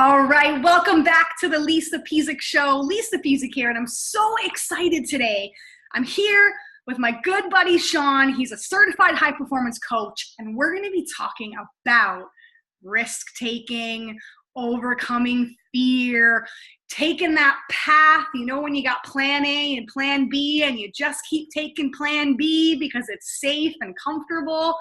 All right, welcome back to the Lisa Pezik Show. Lisa Pezik here, and I'm so excited today. I'm here with my good buddy Sean. He's a certified high performance coach, and we're going to be talking about risk taking, overcoming fear, taking that path. You know, when you got plan A and plan B, and you just keep taking plan B because it's safe and comfortable.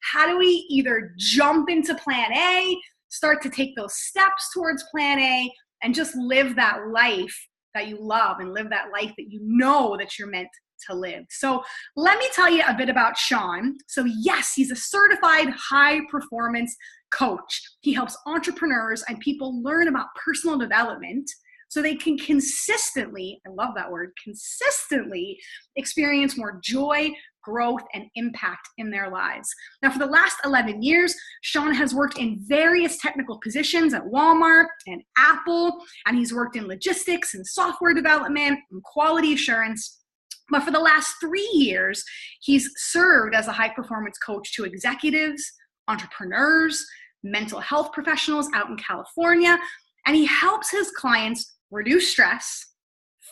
How do we either jump into plan A, start to take those steps towards plan A, and just live that life that you love and live that life that you know that you're meant to live? So let me tell you a bit about Sean. So yes, he's a certified high performance coach. He helps entrepreneurs and people learn about personal development so they can consistently, I love that word, consistently experience more joy, growth, and impact in their lives. Now, for the last 11 years, Sean has worked in various technical positions at Walmart and Apple, and he's worked in logistics and software development and quality assurance. But for the last 3 years, he's served as a high-performance coach to executives, entrepreneurs, mental health professionals out in California, and he helps his clients reduce stress,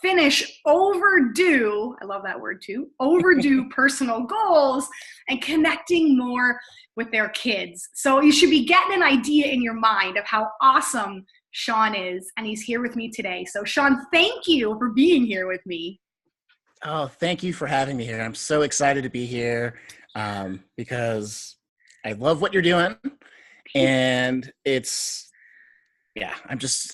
finish overdue, I love that word too, overdue personal goals, and connecting more with their kids. So you should be getting an idea in your mind of how awesome Sean is, and he's here with me today. So Sean, thank you for being here with me. Oh, thank you for having me here. I'm so excited to be here because I love what you're doing, and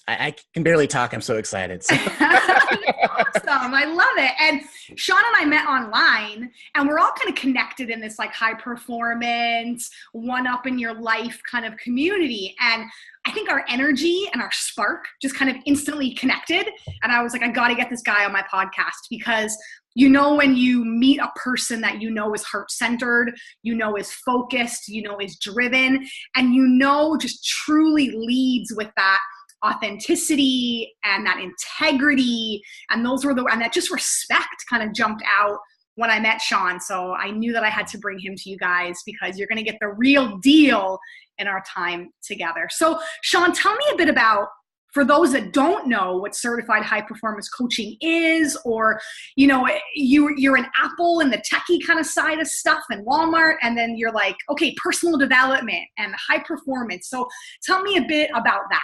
I can barely talk. I'm so excited. So. Awesome. I love it. And Sean and I met online, and we're all kind of connected in this like high performance, one up in your life kind of community. And I think our energy and our spark just kind of instantly connected. And I was like, I got to get this guy on my podcast because you know, when you meet a person that you know is heart-centered, you know is focused, you know is driven, and you know just truly leads with that authenticity and that integrity, and that just respect kind of jumped out when I met Sean. So I knew that I had to bring him to you guys because you're going to get the real deal in our time together. So Sean, tell me a bit about, for those that don't know what certified high performance coaching is, or, you know, you're in Apple and the techie kind of side of stuff and Walmart, and then you're like, okay, personal development and high performance. So tell me a bit about that.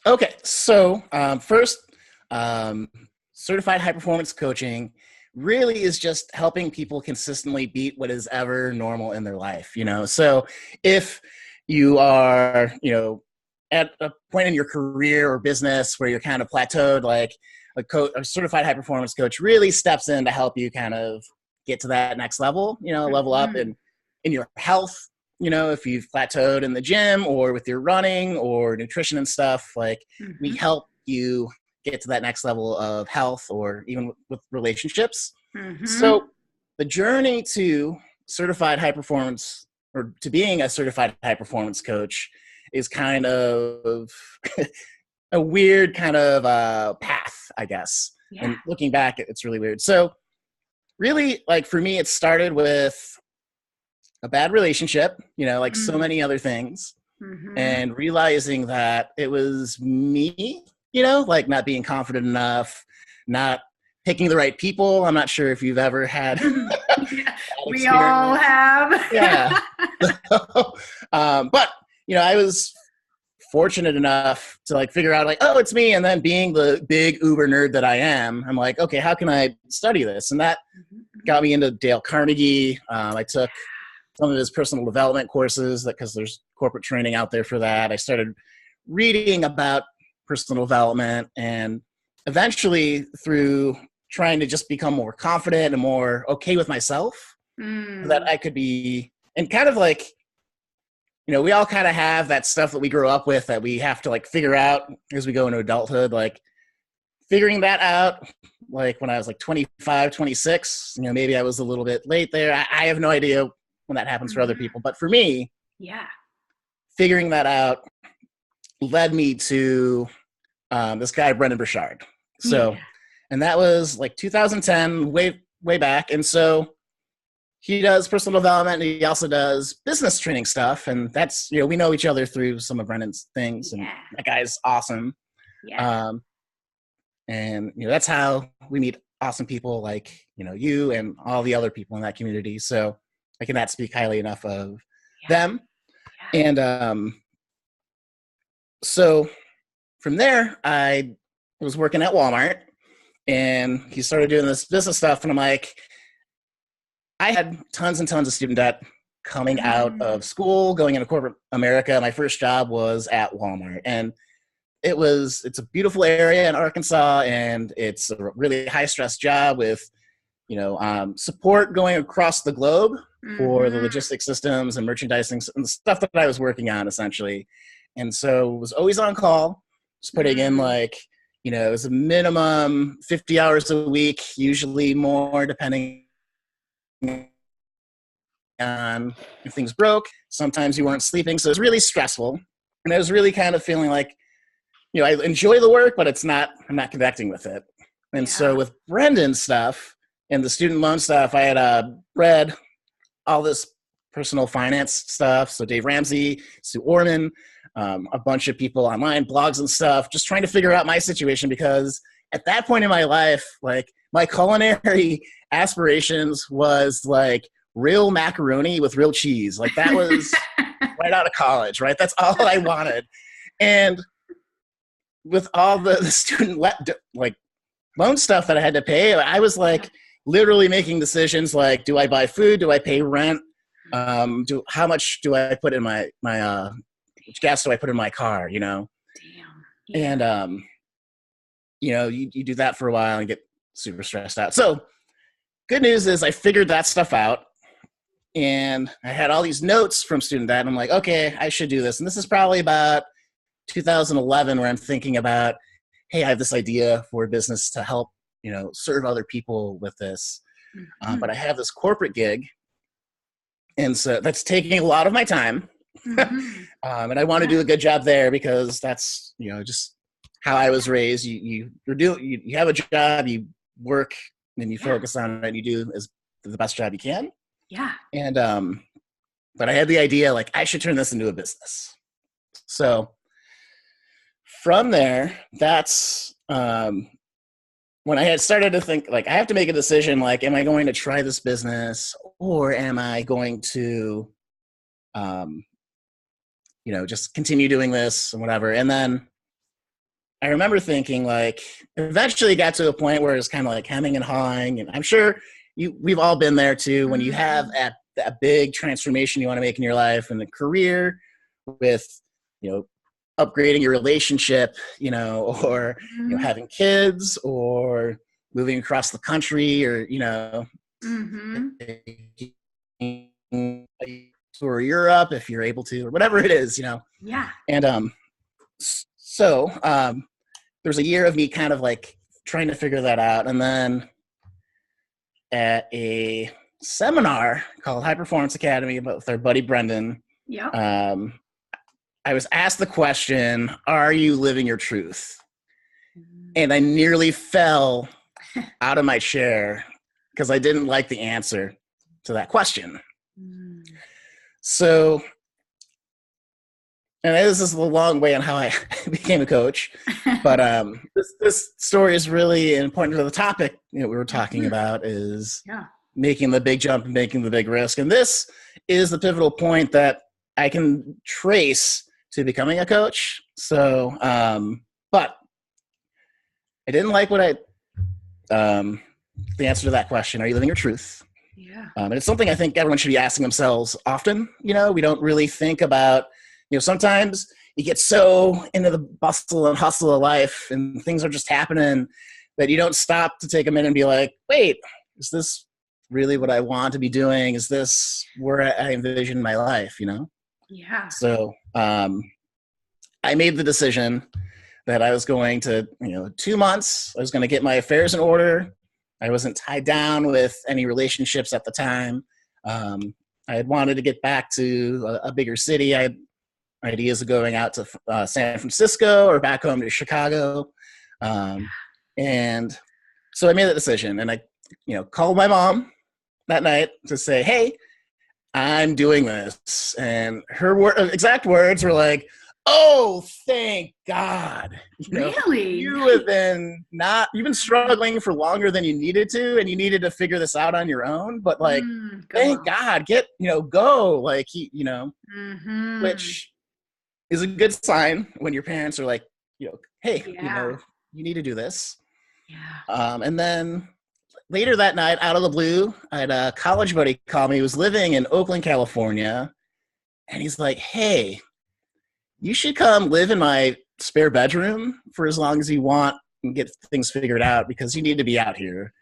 Okay. So first, certified high performance coaching really is just helping people consistently beat what is ever normal in their life. You know, so if you are, at a point in your career or business where you're kind of plateaued, like a certified high performance coach really steps in to help you kind of get to that next level, level up in your health, if you've plateaued in the gym or with your running or nutrition and stuff, like we help you get to that next level of health or even with relationships. So the journey to certified high performance, or to being a certified high performance coach, is kind of a weird kind of path, I guess. Yeah. And looking back, it's really weird. So really, like for me, it started with a bad relationship, like so many other things, and realizing that it was me, like not being confident enough, not picking the right people. I'm not sure if you've ever had yeah, we all have. Yeah. But I was fortunate enough to like figure out like, oh, it's me. And then being the big Uber nerd that I am, I'm like, okay, how can I study this? And that got me into Dale Carnegie. I took some of his personal development courses because there's corporate training out there for that. I started reading about personal development, and eventually through trying to just become more confident and more okay with myself, that I could be, and kind of like, we all kind of have that stuff that we grew up with that we have to like figure out as we go into adulthood, like figuring that out, like when I was like 25, 26, maybe I was a little bit late there. I have no idea when that happens for other people, but for me, figuring that out led me to this guy, Brendan Burchard. So, and that was like 2010, way back. And so he does personal development, and he also does business training stuff. And that's, we know each other through some of Brendan's things, and that guy's awesome. Yeah. And that's how we meet awesome people like you and all the other people in that community. So I cannot speak highly enough of them. And so from there, I was working at Walmart, and he started doing this business stuff, and I'm like, I had tons and tons of student debt coming out of school, going into corporate America. My first job was at Walmart, and it's a beautiful area in Arkansas, and it's a really high stress job with, support going across the globe for the logistics systems and merchandising and the stuff that I was working on essentially. And so was always on call, just putting in it was a minimum 50 hours a week, usually more depending on if things broke. Sometimes you weren't sleeping. So it was really stressful. And I was really kind of feeling like, I enjoy the work, but I'm not connecting with it. And so with Brendan's stuff and the student loan stuff, I had read all this personal finance stuff. So Dave Ramsey, Sue Orman, a bunch of people online, blogs and stuff, just trying to figure out my situation, because at that point in my life, my culinary aspirations was real macaroni with real cheese. That was right out of college, right? That's all I wanted. And with all the student loan stuff that I had to pay, I was literally making decisions do I buy food? Do I pay rent? How much do I put in my which gas do I put in my car? Damn. Yeah. And you do that for a while and get super stressed out. So good news is I figured that stuff out, and I had all these notes from student debt, and I'm like, okay, I should do this. And this is probably about 2011 where I'm thinking about, hey, I have this idea for a business to help, serve other people with this. But I have this corporate gig, and so that's taking a lot of my time. And I want to do a good job there, because that's, just how I was raised. You have a job, you work, and you focus on it, and you do as the best job you can. Yeah. And, but I had the idea, I should turn this into a business. So from there, that's when I had started to think, I have to make a decision, am I going to try this business, or am I going to, just continue doing this and whatever. And then I remember thinking, eventually got to a point where it's kind of hemming and hawing. And I'm sure we've all been there too, when you have that big transformation you want to make in your life and the career with, upgrading your relationship, or, having kids, or moving across the country, or, or Europe if you're able to, or whatever it is, Yeah. And so there's a year of me kind of trying to figure that out. And then at a seminar called High Performance Academy with our buddy Brendan, I was asked the question, are you living your truth? And I nearly fell out of my chair because I didn't like the answer to that question. So, and this is a long way on how I became a coach, but this story is really important to the topic we were talking about, is making the big jump and making the big risk. And this is the pivotal point that I can trace to becoming a coach. So, but I didn't like the answer to that question. Are you living your truth? Yeah. And it's something I think everyone should be asking themselves often. We don't really think about, sometimes you get so into the bustle and hustle of life and things are just happening that you don't stop to take a minute and be like, wait, is this really what I want to be doing? Is this where I envision my life, Yeah. So I made the decision that I was going to, 2 months, I was going to get my affairs in order. I wasn't tied down with any relationships at the time. I had wanted to get back to a bigger city. I had ideas of going out to San Francisco or back home to Chicago. And so I made that decision, and I, called my mom that night to say, hey, I'm doing this. And her exact words were like, oh, thank God. Really? You've been struggling for longer than you needed to, and you needed to figure this out on your own. But like, thank God, go. Like, which is a good sign when your parents are like, hey, you need to do this. Yeah. And then later that night, out of the blue, I had a college buddy call me. He was living in Oakland, California. And he's like, hey, you should come live in my spare bedroom for as long as you want and get things figured out because you need to be out here.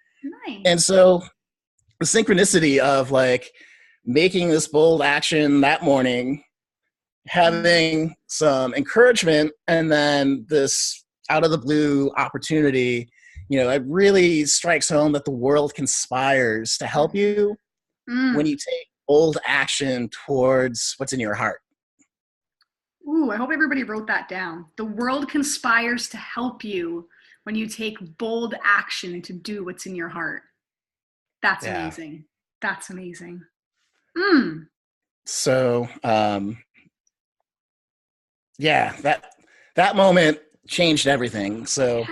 Nice. And so the synchronicity of like making this bold action that morning, having some encouragement, and then this out of the blue opportunity, it really strikes home that the world conspires to help you when you take bold action towards what's in your heart. Ooh, I hope everybody wrote that down. The world conspires to help you when you take bold action to do what's in your heart. That's amazing. That's amazing. So, that moment changed everything. So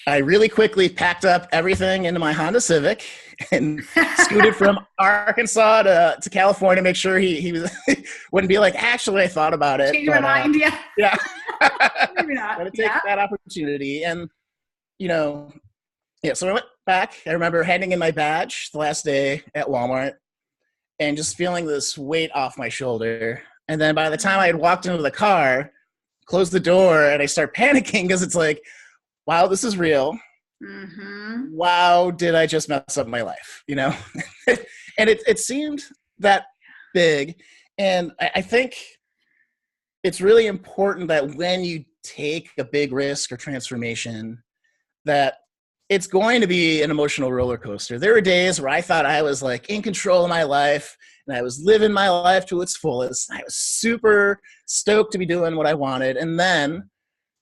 I really quickly packed up everything into my Honda Civic and scooted from Arkansas to California, make sure he was wouldn't be like, actually, I thought about it. Change my mind, yeah. Yeah. Maybe not. But to take that opportunity. And, so I went back. I remember handing in my badge the last day at Walmart and just feeling this weight off my shoulder. And then by the time I had walked into the car, closed the door, and I start panicking because it's like, wow, this is real. Wow, did I just mess up my life? And it seemed that big. And I think it's really important that when you take a big risk or transformation, that it's going to be an emotional roller coaster. There were days where I thought I was like in control of my life and I was living my life to its fullest. I was super stoked to be doing what I wanted. And then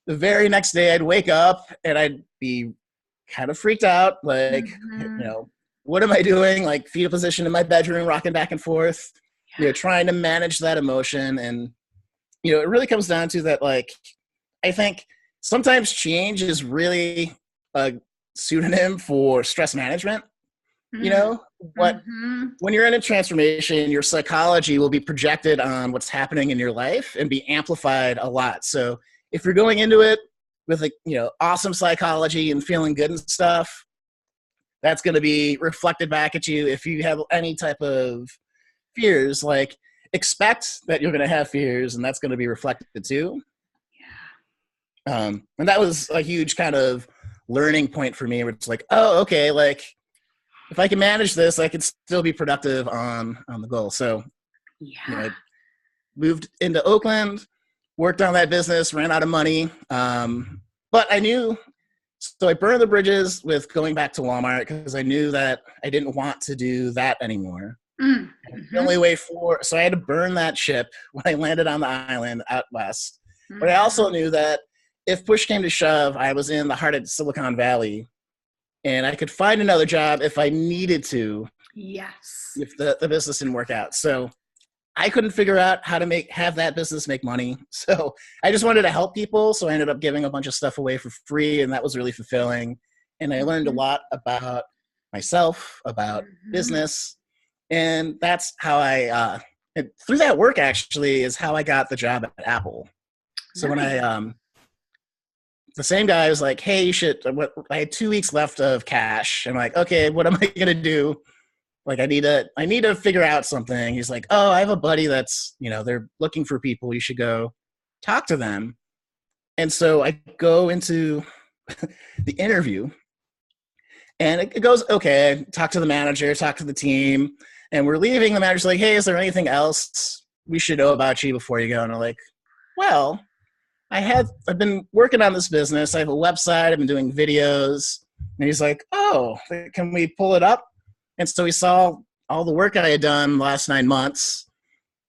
the very next day I'd wake up and I'd be kind of freaked out. Like, what am I doing? Like fetal position in my bedroom, rocking back and forth, trying to manage that emotion. And, it really comes down to that. Like, I think sometimes change is really a pseudonym for stress management. When you're in a transformation, your psychology will be projected on what's happening in your life and be amplified a lot. So if you're going into it with awesome psychology and feeling good and stuff, that's going to be reflected back at you. If you have any type of fears, like expect that you're going to have fears and that's going to be reflected too. And that was a huge kind of learning point for me where it's like, oh, okay, like if I can manage this, I can still be productive on the goal. So I moved into Oakland, worked on that business, ran out of money. But I knew, so I burned the bridges with going back to Walmart because I knew that I didn't want to do that anymore. The only way so I had to burn that ship when I landed on the island out west. But I also knew that if push came to shove, I was in the heart of Silicon Valley and I could find another job if I needed to. Yes. If the business didn't work out. So I couldn't figure out how to have that business make money. So I just wanted to help people. So I ended up giving a bunch of stuff away for free, and that was really fulfilling. And I learned a lot about myself, about business. And that's how through that work actually is how I got the job at Apple. So when the same guy was like, hey, you should, I had 2 weeks left of cash. I'm like, okay, what am I going to do? Like, I need to figure out something. He's like, oh, I have a buddy that's, they're looking for people. You should go talk to them. And so I go into the interview and it goes, okay, I talk to the manager, talk to the team, and we're leaving. The manager's like, hey, is there anything else we should know about you before you go? And I'm like, well, I've been working on this business. I have a website. I've been doing videos. And he's like, oh, can we pull it up? And so he saw all the work I had done the last 9 months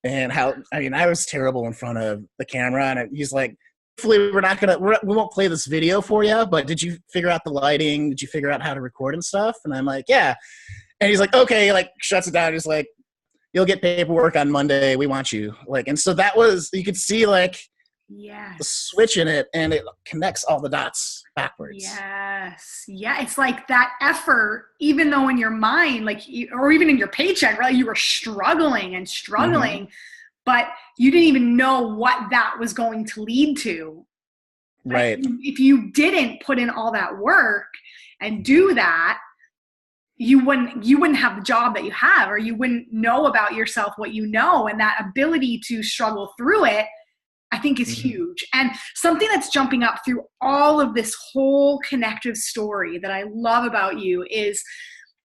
and I was terrible in front of the camera. And he's like, hopefully we won't play this video for you, but did you figure out the lighting? Did you figure out how to record and stuff? And I'm like, yeah. And he's like, okay, like shuts it down. He's like, you'll get paperwork on Monday. We want you. Like, and so that was, you could see like the switch in it, and it connects all the dots backwards. Yes. Yeah. It's like that effort, even though in your mind, like, or even in your paycheck, right? You were struggling and struggling, but you didn't even know what that was going to lead to. Right. If you didn't put in all that work and do that, you wouldn't have the job that you have, or you wouldn't know about yourself what you know. And that ability to struggle through it, I think, is huge. And something that's jumping up through all of this whole connective story that I love about you is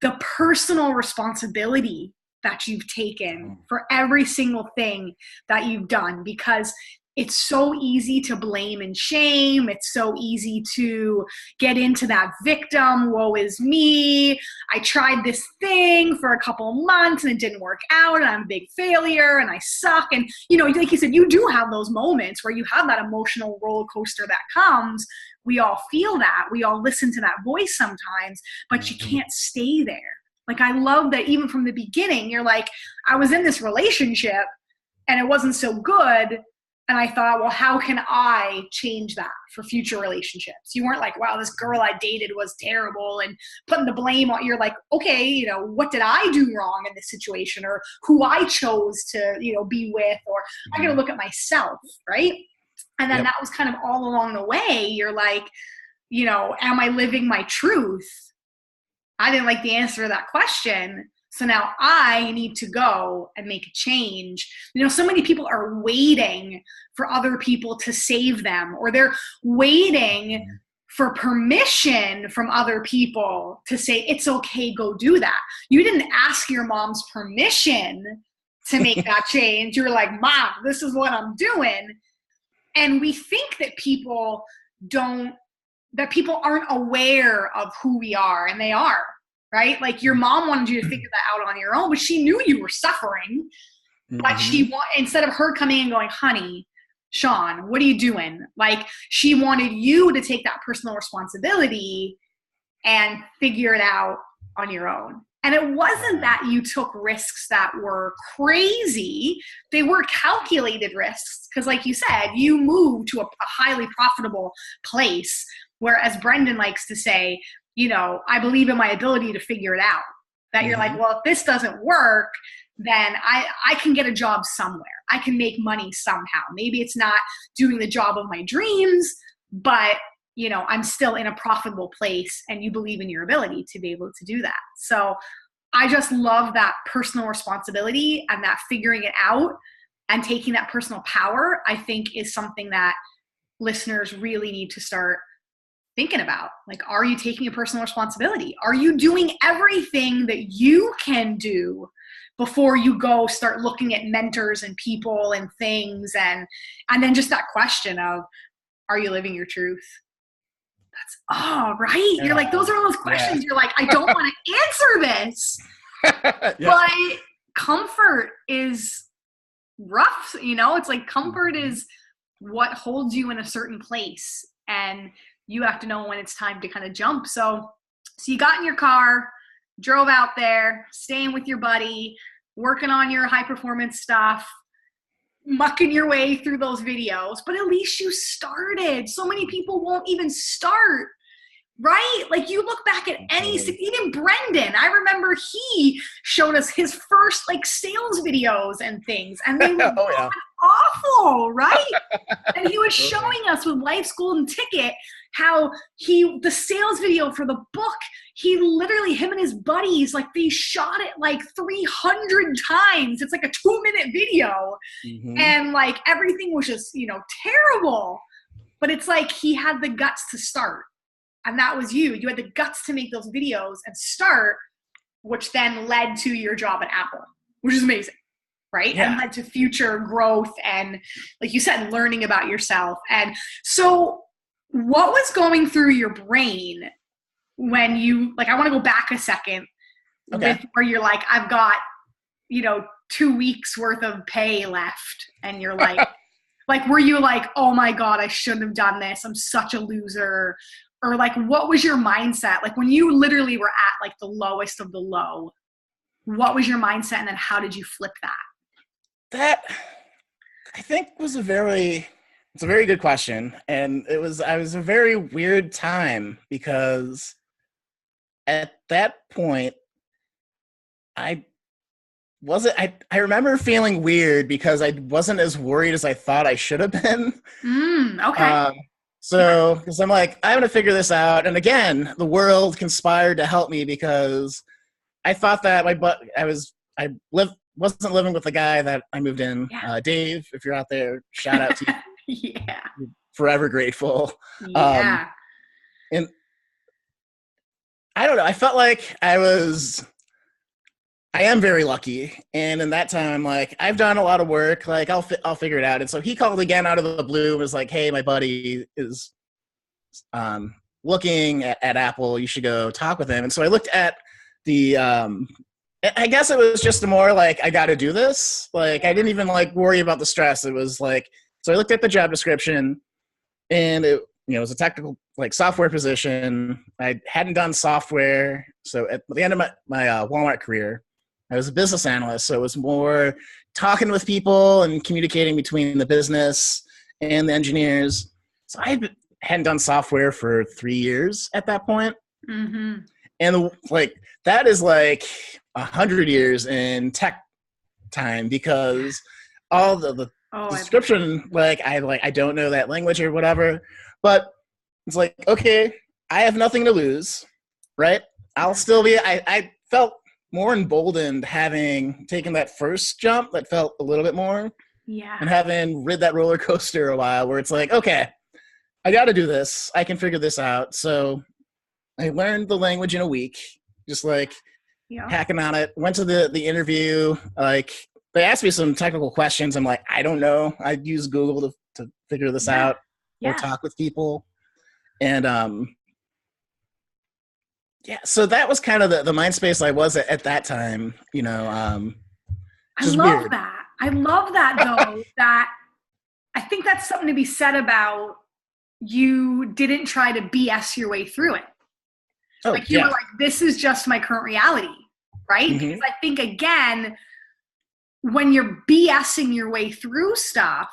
the personal responsibility that you've taken for every single thing that you've done, because it's so easy to blame and shame. It's so easy to get into that victim, woe is me. I tried this thing for a couple of months and it didn't work out, and I'm a big failure and I suck. And, you know, like you said, you do have those moments where you have that emotional roller coaster that comes. We all feel that. We all listen to that voice sometimes, but you can't stay there. Like, I love that even from the beginning, you're like, I was in this relationship and it wasn't so good. And I thought, well, how can I change that for future relationships? You weren't like, wow, this girl I dated was terrible and putting the blame on. You're like, okay, you know, what did I do wrong in this situation, or who I chose to, you know, be with, or I got to look at myself, right? And then that was kind of all along the way. You're like, you know, am I living my truth? I didn't like the answer to that question. So now I need to go and make a change. You know, so many people are waiting for other people to save them, or they're waiting for permission from other people to say, it's okay, go do that. You didn't ask your mom's permission to make that change. You were like, Mom, this is what I'm doing. And we think that people aren't aware of who we are, and they are. Right? Like, your mom wanted you to figure that out on your own, but she knew you were suffering. But instead of her coming and going, honey, Sean, what are you doing? Like, she wanted you to take that personal responsibility and figure it out on your own. And it wasn't that you took risks that were crazy. They were calculated risks. Because like you said, you moved to a highly profitable place where, as Brendan likes to say, you know, I believe in my ability to figure it out. That you're like, well, if this doesn't work, then I can get a job somewhere. I can make money somehow. Maybe it's not doing the job of my dreams, but, you know, I'm still in a profitable place, and you believe in your ability to be able to do that. So I just love that personal responsibility, and that figuring it out and taking that personal power, I think, is something that listeners really need to start thinking about. Like, are you taking a personal responsibility? Are you doing everything that you can do before you go start looking at mentors and people and things? And then just that question of, are you living your truth? That's, right. You're like, those are all those questions. You're like, I don't want to answer this. But comfort is rough. You know, it's like, comfort is what holds you in a certain place. And you have to know when it's time to kind of jump. So you got in your car, drove out there, staying with your buddy, working on your high performance stuff, mucking your way through those videos, but at least you started. So many people won't even start, right? Like, you look back at even Brendan, I remember he showed us his first like sales videos and things, and they were awful, right? And he was showing us with Life's Golden Ticket how the sales video for the book, he literally, him and his buddies, like, they shot it like 300 times. It's like a 2-minute video. And like, everything was just, you know, terrible. But it's like, he had the guts to start. And that was you. You had the guts to make those videos and start, which then led to your job at Apple, which is amazing, right? And led to future growth and, like you said, learning about yourself. And so what was going through your brain when you, like, I want to go back a second, where you're like, I've got, you know, 2 weeks worth of pay left. And you're like, like, were you like, oh my God, I shouldn't have done this. I'm such a loser. Or like, what was your mindset? Like, when you literally were at like the lowest of the low, What was your mindset? And then how did you flip that? That I think it's a very good question. And I was a very weird time because at that point, I I remember feeling weird because I wasn't as worried as I thought I should have been. Okay. So, because I'm like, I'm gonna figure this out. And again, the world conspired to help me because I thought that wasn't living with the guy that I moved in. Yeah. Dave, if you're out there, shout out to you. Yeah. Forever grateful. Yeah. And I don't know. I felt like I am very lucky, and in that time, I'm like, I've done a lot of work. Like, I'll figure it out. And so he called again out of the blue and was like, "Hey, my buddy is looking at Apple. You should go talk with him." And so I looked at the. I guess it was just more like I got to do this. Like, I didn't even like worry about the stress. It was like, so I looked at the job description, and it was a technical like software position. I hadn't done software, so at the end of my Walmart career, I was a business analyst, so it was more talking with people and communicating between the business and the engineers. So I hadn't done software for 3 years at that point. Mm-hmm. And like that is like 100 years in tech time because all the description, I don't know that language or whatever, but it's like, okay, I have nothing to lose, right? I'll still be, I felt more emboldened having taken that first jump that felt a little bit more. Yeah. And having rid that roller coaster a while where it's like, okay, I got to do this. I can figure this out. So I learned the language in a week, just like hacking on it. Went to the interview. Like they asked me some technical questions. I'm like, I don't know. I use Google to figure this out or talk with people. And so that was kind of the mind space I was at that time, I love weird. that. I love that though, that I think that's something to be said about you didn't try to BS your way through it. Oh, like you were like, this is just my current reality, right? Mm-hmm. Because I think again, when you're BSing your way through stuff,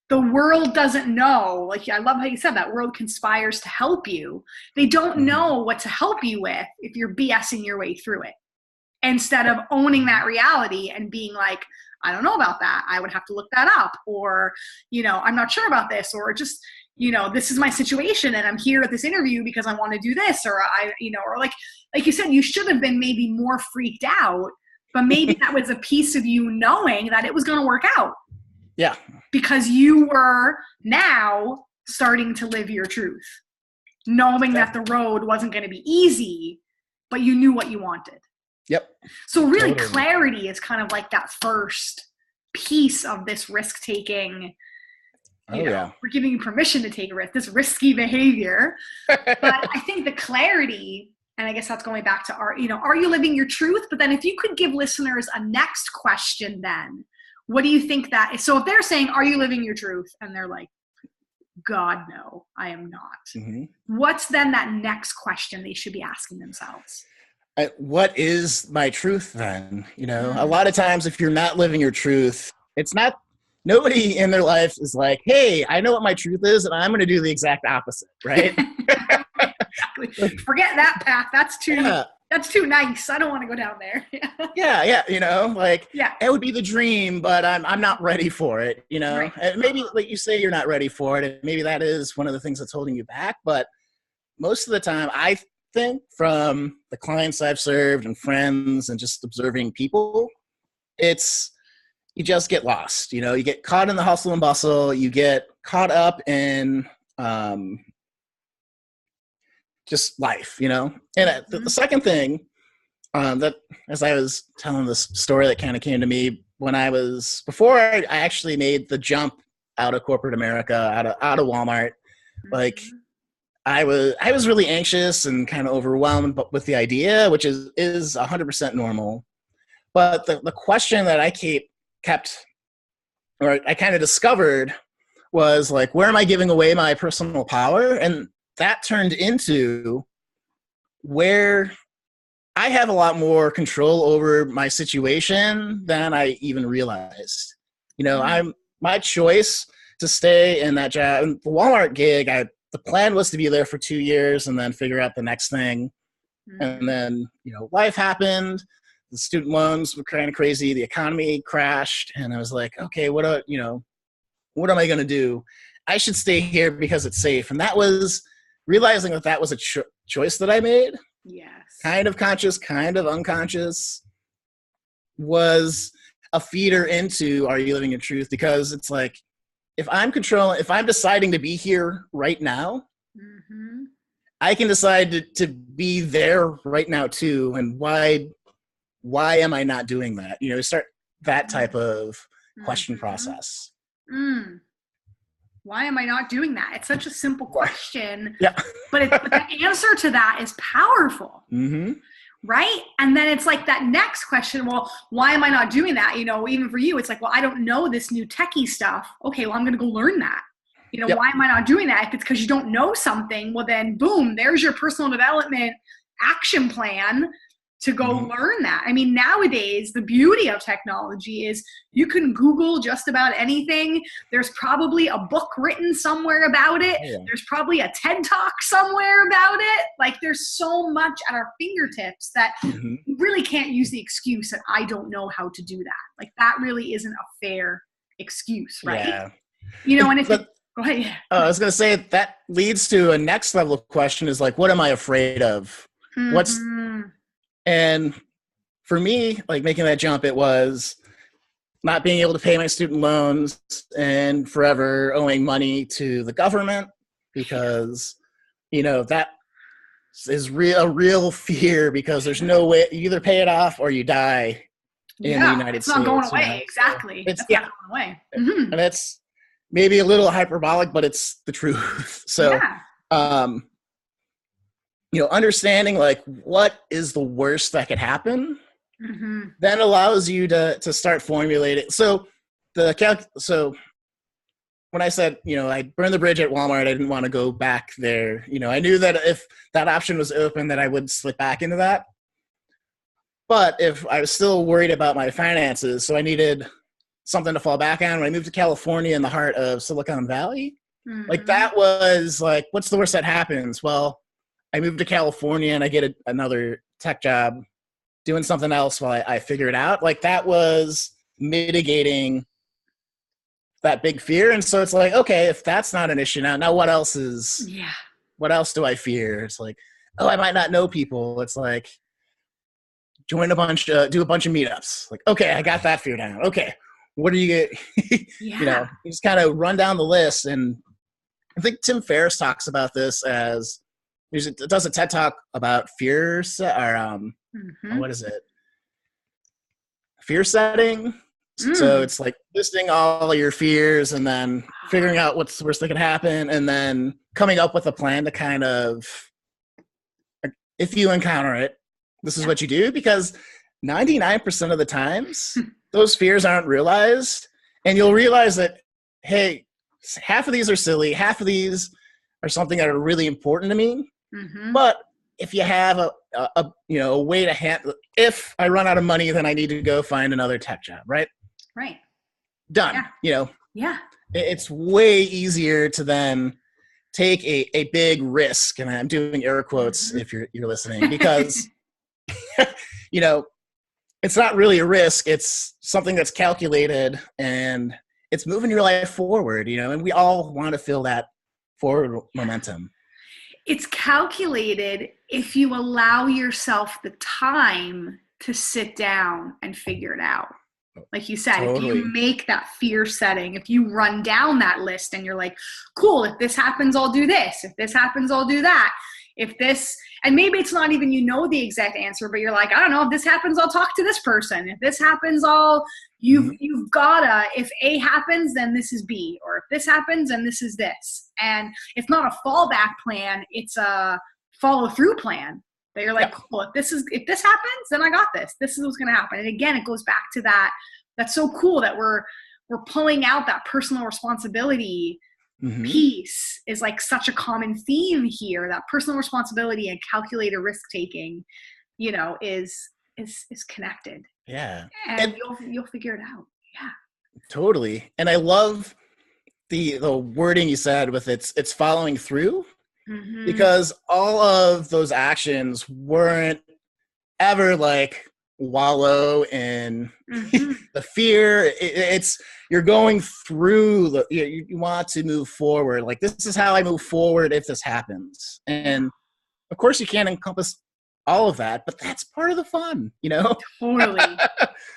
the world doesn't know. Like, I love how you said that world conspires to help you. They don't know what to help you with if you're BSing your way through it. Instead of owning that reality and being like, I don't know about that. I would have to look that up. Or, I'm not sure about this. Or just, this is my situation and I'm here at this interview because I want to do this. Or or like you said, you should have been maybe more freaked out, but maybe that was a piece of you knowing that it was going to work out. Yeah. Because you were now starting to live your truth, knowing that the road wasn't going to be easy, but you knew what you wanted. Yep. So really clarity is kind of like that first piece of this risk-taking, we're giving you permission to take a risk, this risky behavior. But I think the clarity, and I guess that's going back to are you living your truth? But then if you could give listeners a next question then, what do you think that is? So if they're saying, are you living your truth? And they're like, God, no, I am not. Mm-hmm. What's then that next question they should be asking themselves? What is my truth then? A lot of times if you're not living your truth, nobody in their life is like, hey, I know what my truth is and I'm going to do the exact opposite, right? Exactly. Forget that path. That's too nice. I don't want to go down there. It would be the dream, but I'm not ready for it, Right. And maybe like you say, you're not ready for it. And maybe that is one of the things that's holding you back. But most of the time, I think from the clients I've served and friends and just observing people, you just get lost. You get caught in the hustle and bustle. You get caught up in just life, And the second thing that, as I was telling this story that kind of came to me before I actually made the jump out of corporate America, out of Walmart, like I was really anxious and kind of overwhelmed with the idea, which is 100% normal. But the question that I I kind of discovered was like, where am I giving away my personal power? And that turned into where I have a lot more control over my situation than I even realized. My choice to stay in that job, and the Walmart gig, the plan was to be there for 2 years and then figure out the next thing. And then, life happened. The student loans were kind of crazy. The economy crashed. And I was like, okay, what am I going to do? I should stay here because it's safe. And that was realizing that was a choice that I made. Yes. Kind of conscious, kind of unconscious, was a feeder into Are You Living Your Truth? Because it's like, if I'm deciding to be here right now, I can decide to be there right now too. And why am I not doing that? Start that type of question process. Why am I not doing that? It's such a simple question. Yeah. but the answer to that is powerful. Right? And then it's like that next question, well, why am I not doing that? Even for you, it's like, well, I don't know this new techie stuff. Okay, well, I'm going to go learn that. Why am I not doing that? If it's because you don't know something, well, then boom, there's your personal development action plan to go learn that. I mean, nowadays, the beauty of technology is you can Google just about anything. There's probably a book written somewhere about it. Yeah. There's probably a TED Talk somewhere about it. Like, there's so much at our fingertips that you really can't use the excuse that I don't know how to do that. Like, that really isn't a fair excuse, right? Yeah. And if go ahead. Yeah. I was going to say that leads to a next level of question is like, what am I afraid of? And for me, like making that jump, it was not being able to pay my student loans and forever owing money to the government because, that is a real fear because there's no way you either pay it off or you die in the United States. It's not going away. Exactly. It's not going away. And it's maybe a little hyperbolic, but it's the truth. So, understanding like what is the worst that could happen, then allows you to start formulating. So when I said, I burned the bridge at Walmart, I didn't want to go back there. I knew that if that option was open, that I would slip back into that. But if I was still worried about my finances, so I needed something to fall back on. When I moved to California in the heart of Silicon Valley, like that was like, what's the worst that happens? Well, I moved to California and I get another tech job doing something else while I figure it out. Like that was mitigating that big fear. And so it's like, okay, if that's not an issue now what else what else do I fear? It's like, I might not know people. It's like, do a bunch of meetups. Like, okay, I got that fear down. Okay. What do you get? You just kind of run down the list. And I think Tim Ferriss talks about this as, it does a TED Talk about fear what is it? Fear setting. So it's like listing all your fears and then figuring out what's the worst that could happen and then coming up with a plan to kind of, if you encounter it, this is what you do, because 99% of the times those fears aren't realized, and you'll realize that, hey, half of these are silly, half of these are something that are really important to me. But if you have a way to handle, if I run out of money, then I need to go find another tech job, right? Right. Done. Yeah. It's way easier to then take a big risk, and I'm doing air quotes if you're listening, because it's not really a risk. It's something that's calculated and it's moving your life forward, and we all want to feel that forward momentum. It's calculated if you allow yourself the time to sit down and figure it out. Like you said, If you make that fear setting, if you run down that list and you're like, cool, if this happens, I'll do this. If this happens, I'll do that. And maybe it's not even the exact answer, but you're like, I don't know, if this happens, I'll talk to this person. If this happens, you've gotta, if A happens, then this is B, or if this happens, then this is this. And it's not a fallback plan, it's a follow through plan that you're like, cool, if this happens, then I got this. This is what's going to happen. And again, it goes back to that. That's so cool that we're pulling out that personal responsibility piece is like such a common theme here, that personal responsibility and calculated risk taking. is connected. Yeah. And you'll figure it out. Yeah. Totally. And I love the wording you said with it's following through, Mm-hmm. because all of those actions weren't ever like wallow in Mm-hmm. the fear. It's you're going through you want to move forward. Like, this is how I move forward if this happens. And of course you can't encompass all of that, but that's part of the fun, Totally.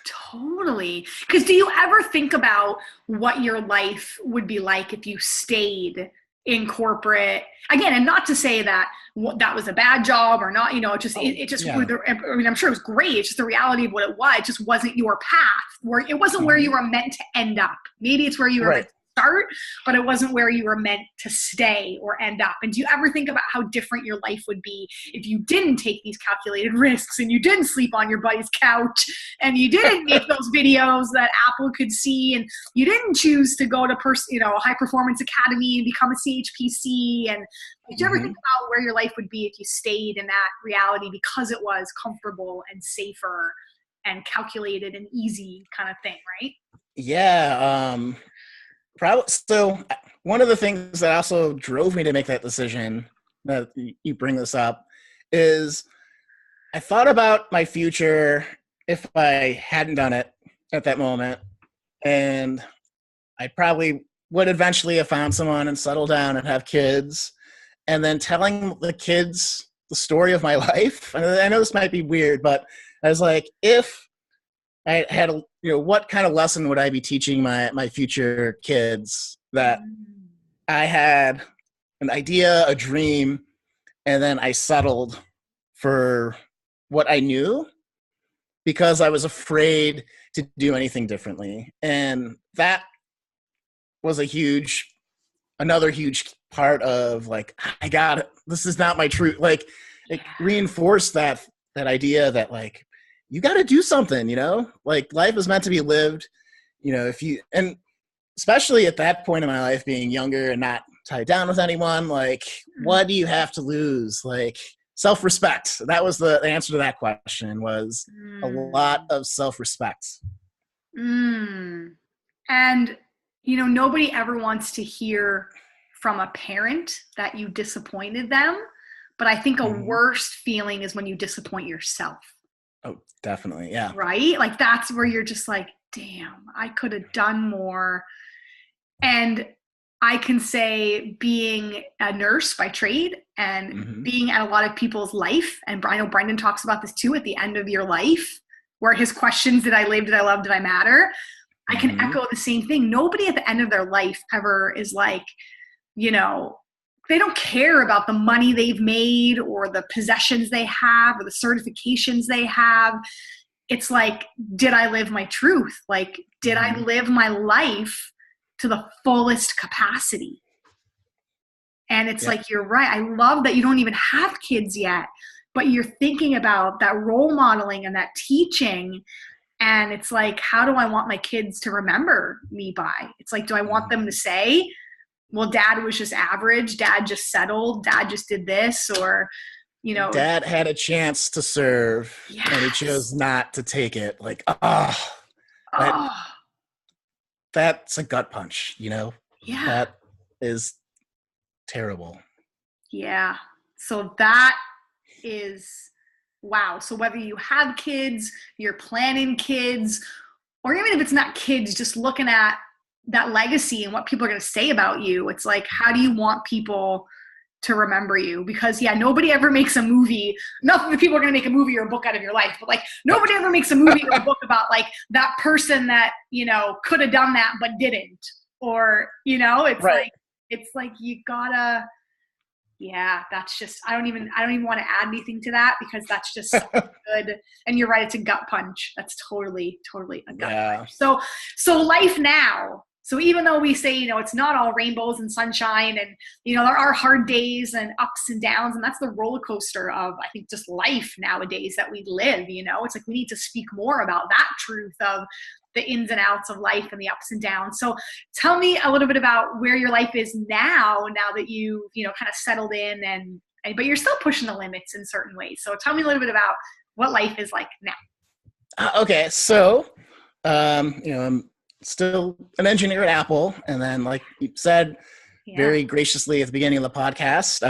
Totally. Because do you ever think about what your life would be like if you stayed in corporate? Again, and not to say that that was a bad job or not, it just, Yeah. I mean, I'm sure it was great. It's just the reality of what it was. It just wasn't your path. It wasn't where you were meant to end up. Maybe it's where you were meant to start, but it wasn't where you were meant to stay or end up. And do you ever think about how different your life would be if you didn't take these calculated risks and you didn't sleep on your buddy's couch and you didn't make those videos that Apple could see, and you didn't choose to go to high performance academy and become a CHPC? And did you ever think about where your life would be if you stayed in that reality because it was comfortable and safer and calculated and easy kind of thing, right? Yeah. Probably. So one of the things that also drove me to make that decision, that you bring this up, is I thought about my future if I hadn't done it at that moment, and I probably would eventually have found someone and settle down and have kids, and then telling the kids the story of my life. And I know this might be weird, but I was like, if I had what kind of lesson would I be teaching my future kids, that I had an idea, a dream, and then I settled for what I knew because I was afraid to do anything differently. And that was another huge part of like, I got it. This is not my truth. Like, it reinforced that idea that like, you got to do something, like life is meant to be lived, and especially at that point in my life, being younger and not tied down with anyone, like, what do you have to lose? Like, self-respect. That was the answer to that question, was a lot of self-respect. And, nobody ever wants to hear from a parent that you disappointed them. But I think a worst feeling is when you disappoint yourself. Oh, definitely. Yeah. Right? Like, that's where you're just like, damn, I could have done more. And I can say, being a nurse by trade and being at a lot of people's life, and I know Brendan talks about this too, at the end of your life, where his questions, did I live, did I love, did I matter? I can echo the same thing. Nobody at the end of their life ever is like, they don't care about the money they've made or the possessions they have or the certifications they have. It's like, did I live my truth? Like, did I live my life to the fullest capacity? And it's like, you're right. I love that you don't even have kids yet, but you're thinking about that role modeling and that teaching. And it's like, how do I want my kids to remember me by? It's like, do I want them to say, well, dad was just average, dad just settled, dad just did this, or, dad had a chance to serve and he chose not to take it. Like, that's a gut punch, that is terrible. Yeah. So that is, wow. So whether you have kids, you're planning kids, or even if it's not kids, just looking at that legacy and what people are going to say about you, it's like, how do you want people to remember you? Because nobody ever makes a movie. Not that people are going to make a movie or a book out of your life, but like, nobody ever makes a movie or a book about like that person that, could have done that, but didn't, or, it's like, you gotta, that's just, I don't even want to add anything to that, because that's just so good. And you're right. It's a gut punch. That's totally a gut punch. So life now. So even though we say, it's not all rainbows and sunshine, and, there are hard days and ups and downs, and that's the roller coaster of, I think, just life nowadays that we live, it's like we need to speak more about that truth of the ins and outs of life and the ups and downs. So tell me a little bit about where your life is now that you, kind of settled in, but you're still pushing the limits in certain ways. So tell me a little bit about what life is like now. Okay, so I'm still an engineer at Apple, and then, like you said, very graciously at the beginning of the podcast,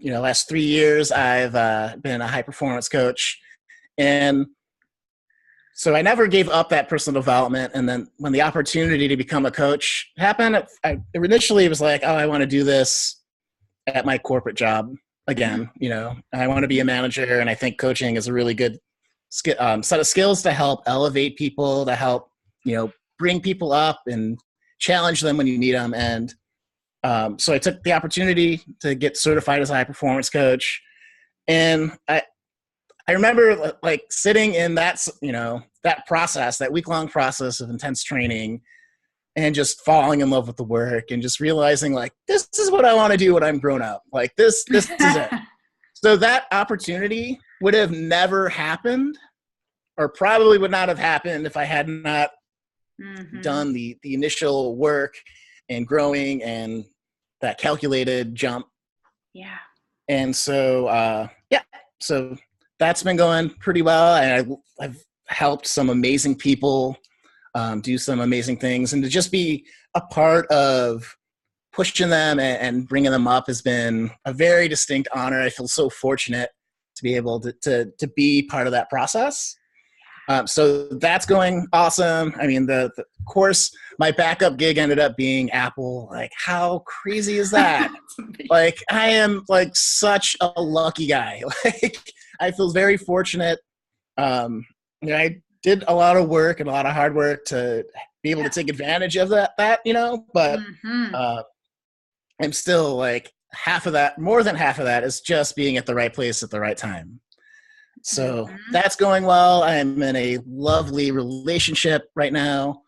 last 3 years I've been a high performance coach, and so I never gave up that personal development. And then when the opportunity to become a coach happened, initially it was like, oh, I want to do this at my corporate job again. I want to be a manager, and I think coaching is a really good set of skills to help elevate people, to help bring people up and challenge them when you need them. And so I took the opportunity to get certified as a high performance coach, and I remember like sitting in that that process, that week-long process of intense training, and just falling in love with the work, and just realizing like, this is what I want to do when I'm grown up. Like this is it. So that opportunity would have never happened, or probably would not have happened, if I had not done the initial work and growing and that calculated jump. Yeah. And so, so that's been going pretty well. And I've helped some amazing people do some amazing things, and to just be a part of pushing them and bringing them up has been a very distinct honor. I feel so fortunate to be able to be part of that process. So that's going awesome. I mean, the course, my backup gig ended up being Apple. Like, how crazy is that? Like, I am like such a lucky guy. Like, I feel very fortunate. I did a lot of work and a lot of hard work to be able to take advantage of that, but I'm still like more than half of that is just being at the right place at the right time. So that's going well. I'm in a lovely relationship right now,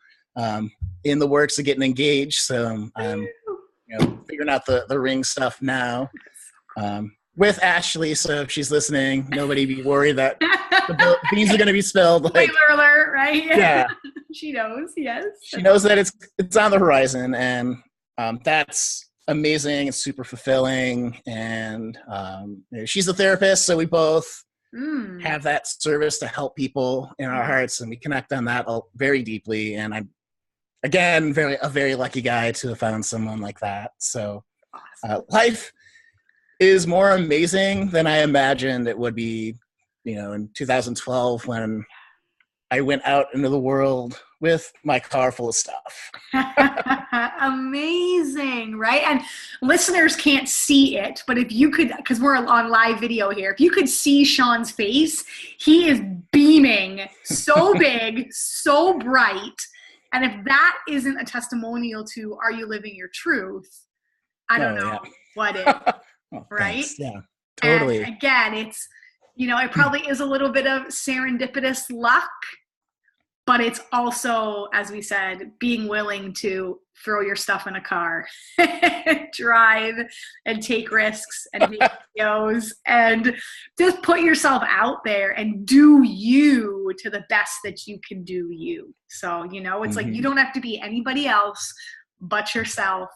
in the works of getting engaged. So I'm figuring out the ring stuff now with Ashley. So if she's listening, nobody be worried that the beans are going to be spilled. Like, spoiler alert, right? Yeah. She knows, yes. She knows that it's on the horizon, and that's amazing. It's super fulfilling. And she's a therapist, so we both have that service to help people in our hearts, and we connect on that very deeply. And I'm, again, a very lucky guy to have found someone like that. So life is more amazing than I imagined it would be, in 2012, when I went out into the world with my car full of stuff. Amazing, right? And listeners can't see it, but if you could, because we're on live video here, if you could see Sean's face, he is beaming so big, so bright. And if that isn't a testimonial to, are you living your truth? I don't know what is, right? Thanks. Yeah, totally. And again, it's, it probably is a little bit of serendipitous luck, but it's also, as we said, being willing to throw your stuff in a car, drive and take risks and make videos and just put yourself out there and do you to the best that you can do you. So, it's like, you don't have to be anybody else but yourself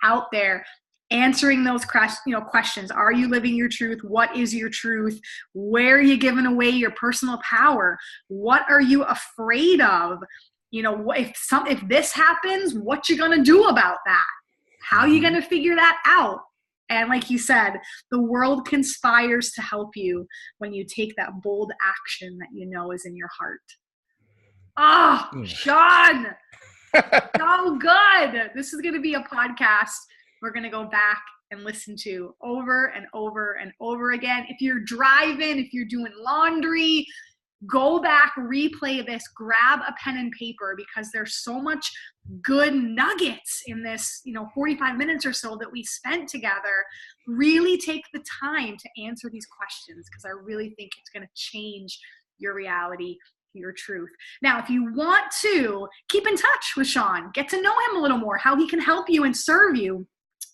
out there answering those questions. Are you living your truth? What is your truth? Where are you giving away your personal power? What are you afraid of? If this happens, what you gonna do about that? How are you gonna figure that out? And like you said, the world conspires to help you when you take that bold action that is in your heart. Sean, so good. This is gonna be a podcast we're going to go back and listen to over and over and over again. If you're driving, if you're doing laundry, go back, replay this, grab a pen and paper, because there's so much good nuggets in this, 45 minutes or so that we spent together. Really take the time to answer these questions, because I really think it's going to change your reality, your truth. Now, if you want to keep in touch with Sean, get to know him a little more, how he can help you and serve you,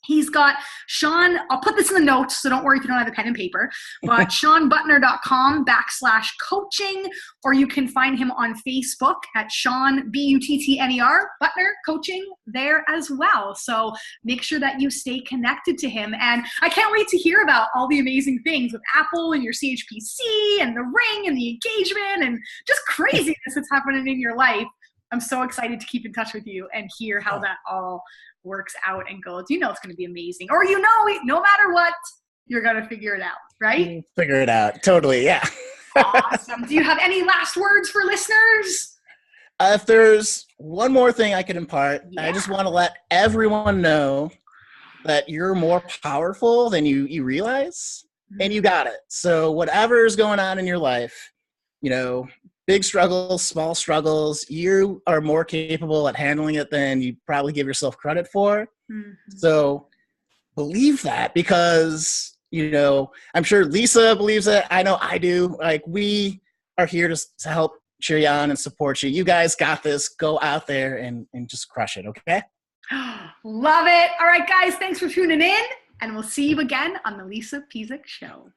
He's got Sean, I'll put this in the notes, so don't worry if you don't have a pen and paper, but SeanButner.com/coaching, or you can find him on Facebook at Sean, Buttner, Butner Coaching there as well. So make sure that you stay connected to him. And I can't wait to hear about all the amazing things with Apple and your CHPC and the ring and the engagement and just craziness that's happening in your life. I'm so excited to keep in touch with you and hear how that all works out and goes. You know it's going to be amazing. Or no matter what, you're going to figure it out, right? Figure it out. Totally, yeah. Awesome. Do you have any last words for listeners? If there's one more thing I could impart, I just want to let everyone know that you're more powerful than you realize, and you got it. So whatever is going on in your life, big struggles, small struggles, you are more capable at handling it than you probably give yourself credit for. Mm-hmm. So believe that, because, I'm sure Lisa believes it. I know I do. Like, we are here to help cheer you on and support you. You guys got this. Go out there and just crush it, okay? Love it. All right, guys, thanks for tuning in, and we'll see you again on the Lisa Pezik Show.